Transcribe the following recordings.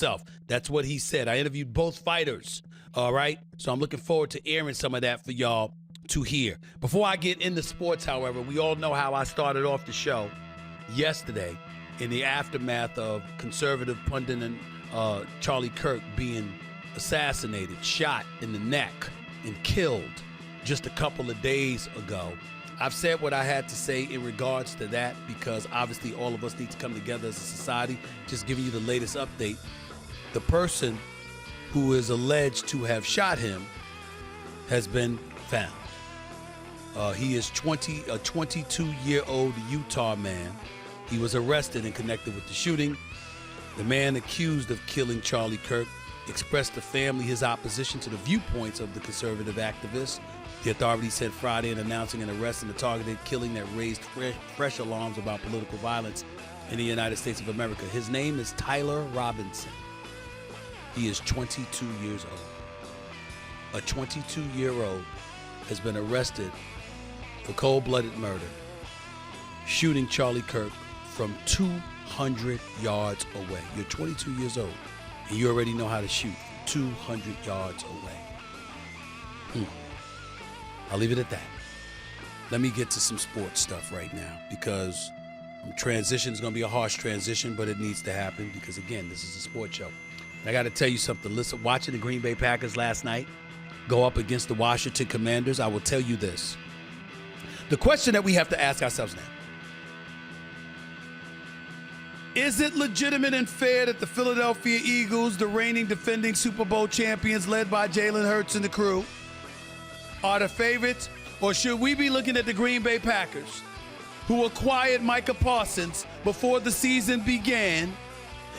himself. That's what he said. I interviewed both fighters, all right? So I'm looking forward to airing some of that for y'all to hear. Before I get into sports, however, we all know how I started off the show yesterday in the aftermath of conservative pundit and Charlie Kirk being assassinated, shot in the neck, and killed just a couple of days ago. I've said what I had to say in regards to that because obviously all of us need to come together as a society. Just giving you the latest update. The person who is alleged to have shot him has been found. He is a 22-year-old Utah man. He was arrested and connected with the shooting. The man accused of killing Charlie Kirk expressed to family his opposition to the viewpoints of the conservative activist. The authorities said Friday in announcing an arrest and a targeted killing that raised fresh alarms about political violence in the United States of America. His name is Tyler Robinson. He is 22 years old. A 22-year-old has been arrested for cold-blooded murder, shooting Charlie Kirk from 200 yards away. You're 22 years old, and you already know how to shoot from 200 yards away. I'll leave it at that. Let me get to some sports stuff right now because transition is going to be a harsh transition, but it needs to happen because, again, this is a sports show. And I got to tell you something. Listen, watching the Green Bay Packers last night go up against the Washington Commanders, I will tell you this. The question that we have to ask ourselves now, is it legitimate and fair that the Philadelphia Eagles, the reigning defending Super Bowl champions led by Jalen Hurts and the crew, are the favorites, or should we be looking at the Green Bay Packers, who acquired Micah Parsons before the season began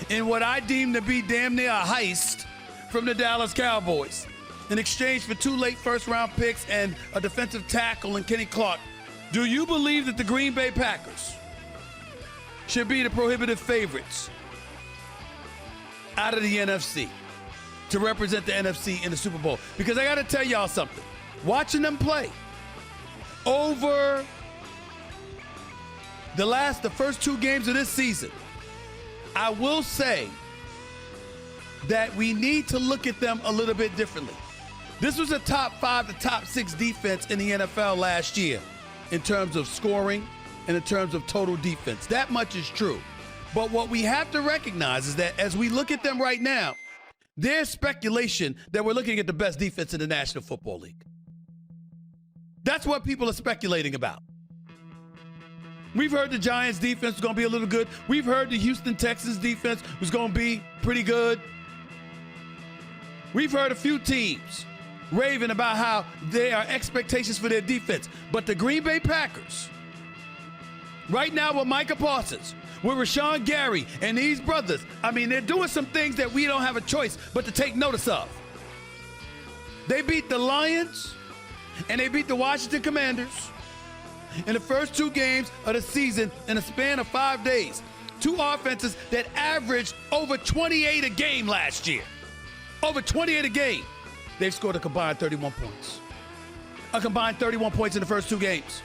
in what I deem to be damn near a heist from the Dallas Cowboys in exchange for 2 late first-round picks and a defensive tackle in Kenny Clark? Do you believe that the Green Bay Packers should be the prohibitive favorites out of the NFC to represent the NFC in the Super Bowl? Because I got to tell y'all something. Watching them play over the first 2 games of this season, I will say that we need to look at them a little bit differently. This was a top 5 to top 6 defense in the NFL last year in terms of scoring and in terms of total defense. That much is true. But what we have to recognize is that as we look at them right now, there's speculation that we're looking at the best defense in the National Football League. That's what people are speculating about. We've heard the Giants defense was going to be a little good. We've heard the Houston Texans defense was going to be pretty good. We've heard a few teams raving about how there are expectations for their defense. But the Green Bay Packers, right now with Micah Parsons, with Rashawn Gary and these brothers, I mean, they're doing some things that we don't have a choice but to take notice of. They beat the Lions and they beat the Washington Commanders in the first 2 games of the season in a span of 5 days. 2 offenses that averaged over 28 a game last year. Over 28 a game. They've scored a combined 31 points. A combined 31 points in the first 2 games.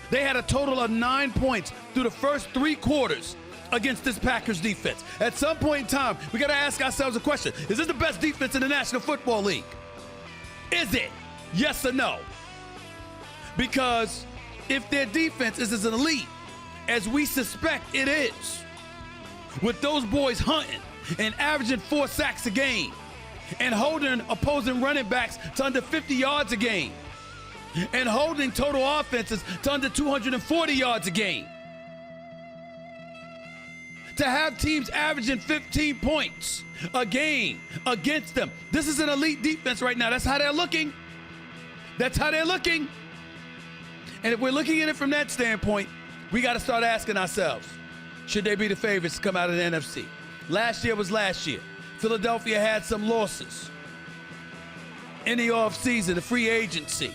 They had a total of 9 points through the first 3 quarters against this Packers defense. At some point in time, we got to ask ourselves a question. Is this the best defense in the National Football League? Is it? Yes or no? Because if their defense is as elite as we suspect it is, with those boys hunting and averaging 4 sacks a game and holding opposing running backs to under 50 yards a game and holding total offenses to under 240 yards a game, to have teams averaging 15 points a game against them. This is an elite defense right now. That's how they're looking. That's how they're looking. And if we're looking at it from that standpoint, we got to start asking ourselves, should they be the favorites to come out of the NFC? Last year was last year. Philadelphia had some losses in the offseason, the free agency.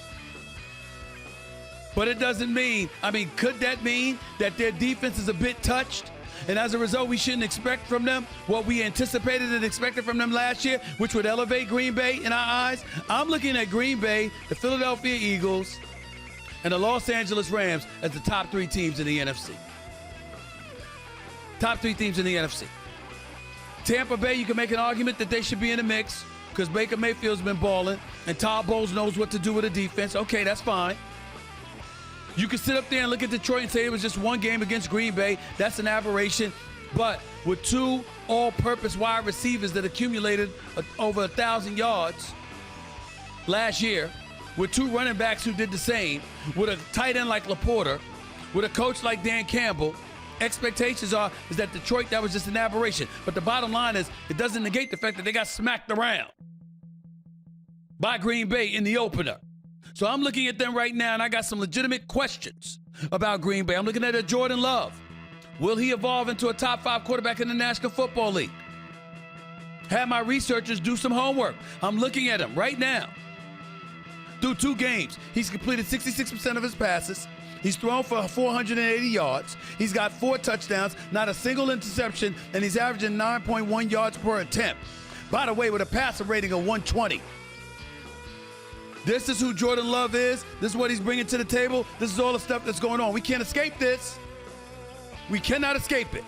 But it doesn't mean, could that mean that their defense is a bit touched? And as a result, we shouldn't expect from them what we anticipated and expected from them last year, which would elevate Green Bay in our eyes? I'm looking at Green Bay, the Philadelphia Eagles, and the Los Angeles Rams as the top 3 teams in the NFC. Top 3 teams in the NFC. Tampa Bay, you can make an argument that they should be in the mix because Baker Mayfield's been balling and Todd Bowles knows what to do with the defense. Okay, that's fine. You can sit up there and look at Detroit and say it was just one game against Green Bay. That's an aberration. But with two all-purpose wide receivers that accumulated over 1,000 yards last year, with two running backs who did the same, with a tight end like Laporta, with a coach like Dan Campbell, expectations is that Detroit, that was just an aberration. But the bottom line is, it doesn't negate the fact that they got smacked around by Green Bay in the opener. So I'm looking at them right now, and I got some legitimate questions about Green Bay. I'm looking at a Jordan Love. Will he evolve into a top 5 quarterback in the National Football League? Have my researchers do some homework. I'm looking at him right now. Through 2 games, he's completed 66% of his passes. He's thrown for 480 yards. He's got 4 touchdowns, not a single interception, and he's averaging 9.1 yards per attempt. By the way, with a passer rating of 120. This is who Jordan Love is. This is what he's bringing to the table. This is all the stuff that's going on. We can't escape this. We cannot escape it.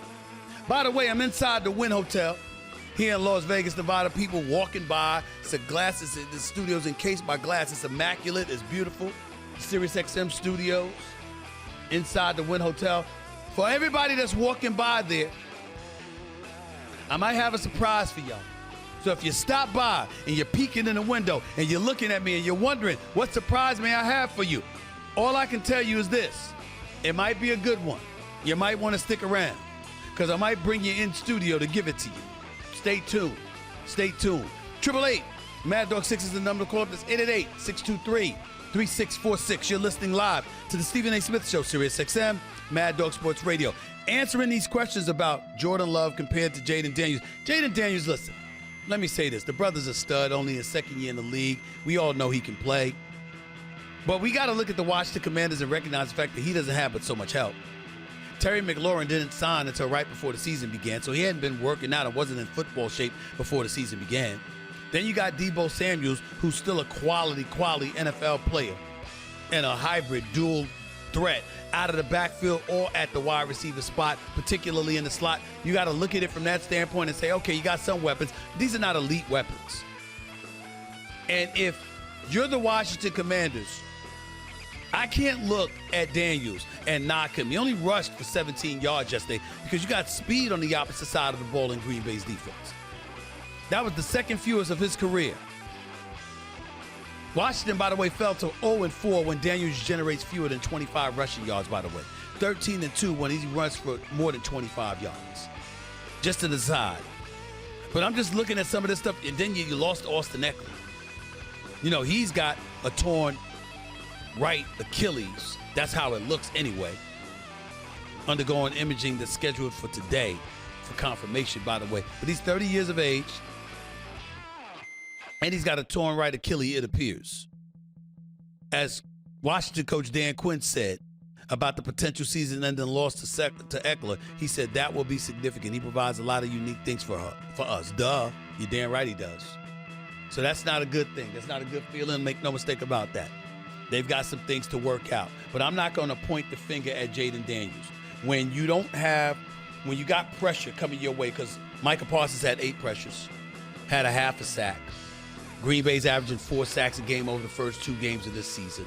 By the way, I'm inside the Wynn Hotel here in Las Vegas, Nevada. People walking by. It's a glass. The studio's encased by glass. It's immaculate. It's beautiful. SiriusXM studios inside the Wynn Hotel. For everybody that's walking by there, I might have a surprise for y'all. So if you stop by and you're peeking in the window and you're looking at me and you're wondering, what surprise may I have for you? All I can tell you is this. It might be a good one. You might want to stick around because I might bring you in studio to give it to you. Stay tuned. Stay tuned. 888 Mad Dog 6 is the number to call up. That's 888-623-3646. You're listening live to the Stephen A. Smith Show, SiriusXM, Mad Dog Sports Radio. Answering these questions about Jordan Love compared to Jayden Daniels. Jayden Daniels, listen, let me say this. The brother's a stud, only his second year in the league. We all know he can play. But we got to look at the Washington Commanders and recognize the fact that he doesn't have but so much help. Terry McLaurin didn't sign until right before the season began, so he hadn't been working out and wasn't in football shape before the season began. Then you got Deebo Samuels, who's still a quality NFL player and a hybrid dual threat out of the backfield or at the wide receiver spot, particularly in the slot. You got to look at it from that standpoint and say, okay, you got some weapons. These are not elite weapons. And if you're the Washington Commanders, I can't look at Daniels and knock him. He only rushed for 17 yards yesterday because you got speed on the opposite side of the ball in Green Bay's defense. That was the second fewest of his career. Washington, by the way, fell to 0-4 when Daniels generates fewer than 25 rushing yards, by the way. 13-2 when he runs for more than 25 yards. Just to the side. But I'm just looking at some of this stuff, and then you lost Austin Eckler. You know, he's got a torn right Achilles. That's how it looks anyway. Undergoing imaging that's scheduled for today for confirmation, by the way. But he's 30 years of age, and he's got a torn right Achilles, it appears. As Washington coach Dan Quinn said about the potential season-ending loss to Eckler, he said that will be significant. He provides a lot of unique things for us. Duh, you're damn right he does. So that's not a good thing. That's not a good feeling. Make no mistake about that. They've got some things to work out. But I'm not going to point the finger at Jayden Daniels. When you got pressure coming your way, because Micah Parsons had 8 pressures, had a half a sack. Green Bay's averaging 4 sacks a game over the first 2 games of this season.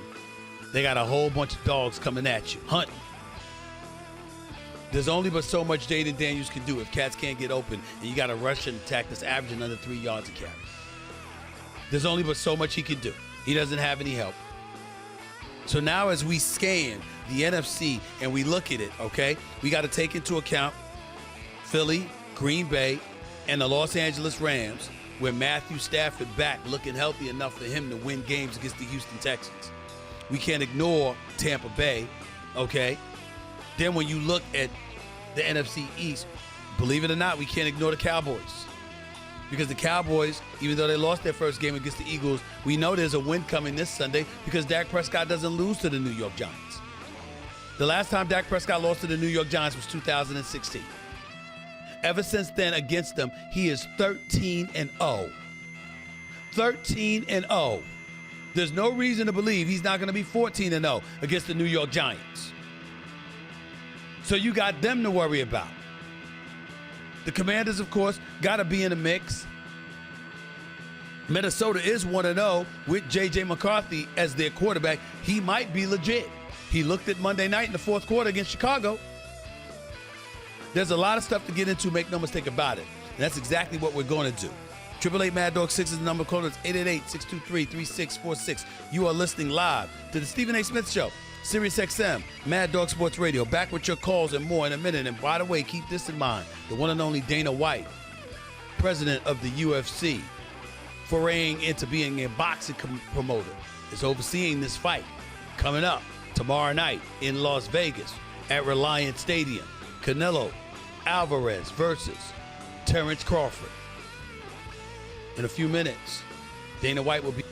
They got a whole bunch of dogs coming at you, hunting. There's only but so much Jayden Daniels can do if cats can't get open and you got a rushing attack that's averaging under 3 yards a carry. There's only but so much he can do. He doesn't have any help. So now as we scan the NFC and we look at it, okay, we got to take into account Philly, Green Bay, and the Los Angeles Rams, where Matthew Stafford back looking healthy enough for him to win games against the Houston Texans. We can't ignore Tampa Bay, okay? Then when you look at the NFC East, believe it or not, we can't ignore the Cowboys. Because the Cowboys, even though they lost their first game against the Eagles, we know there's a win coming this Sunday because Dak Prescott doesn't lose to the New York Giants. The last time Dak Prescott lost to the New York Giants was 2016. Ever since then, against them, he is 13-0. 13-0. There's no reason to believe he's not going to be 14-0 against the New York Giants. So you got them to worry about. The Commanders, of course, got to be in the mix. Minnesota is 1-0 with J.J. McCarthy as their quarterback. He might be legit. He looked at Monday night in the fourth quarter against Chicago. There's a lot of stuff to get into, make no mistake about it. And that's exactly what we're going to do. 888 Mad Dog 6 is the number. Call us 888-623-3646. You are listening live to the Stephen A. Smith Show, Sirius XM, Mad Dog Sports Radio. Back with your calls and more in a minute. And by the way, keep this in mind. The one and only Dana White, president of the UFC, foraying into being a boxing promoter, is overseeing this fight coming up tomorrow night in Las Vegas at Reliant Stadium. Canelo Alvarez versus Terrence Crawford. In a few minutes, Dana White will be